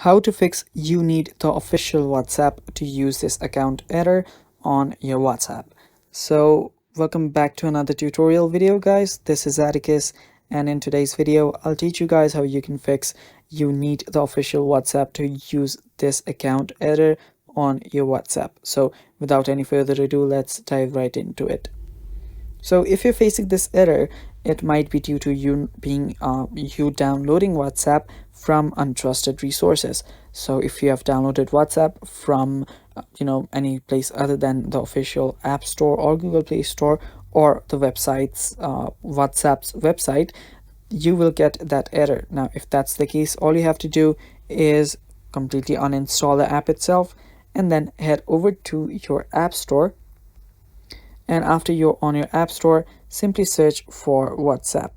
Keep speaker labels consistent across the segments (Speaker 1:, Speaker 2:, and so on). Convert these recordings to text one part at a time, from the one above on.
Speaker 1: how to fix you need the official WhatsApp to use this account error on your WhatsApp. So welcome back to another tutorial video, guys. This is Atticus, and in today's video I'll teach you guys how you can fix you need the official WhatsApp to use this account error on your WhatsApp. So without any further ado, let's dive right into it. So if you're facing this error, it might be due to you downloading WhatsApp from untrusted resources. So if you have downloaded WhatsApp from any place other than the official App Store or Google Play Store or the WhatsApp's website, you will get that error. Now if that's the case, all you have to do is completely uninstall the app itself and then head over to your App Store. And after you're on your App Store, simply search for WhatsApp.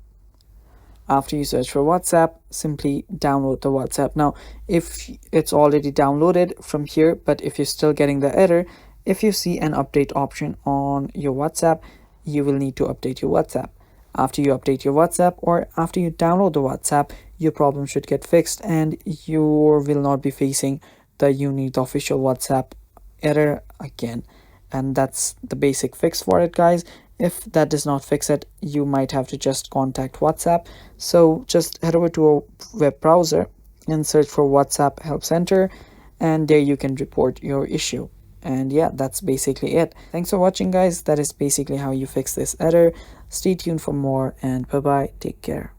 Speaker 1: After you search for WhatsApp, simply download the WhatsApp. Now, if it's already downloaded from here, but if you're still getting the error, if you see an update option on your WhatsApp, you will need to update your WhatsApp. After you update your WhatsApp or after you download the WhatsApp, your problem should get fixed and you will not be facing the you need the official WhatsApp error again. And that's the basic fix for it, guys. If that does not fix it, you might have to just contact WhatsApp. So just head over to a web browser and search for WhatsApp Help Center, and there you can report your issue. And yeah, that's basically it. Thanks for watching, guys. That is basically how you fix this error. Stay tuned for more, and bye bye. Take care.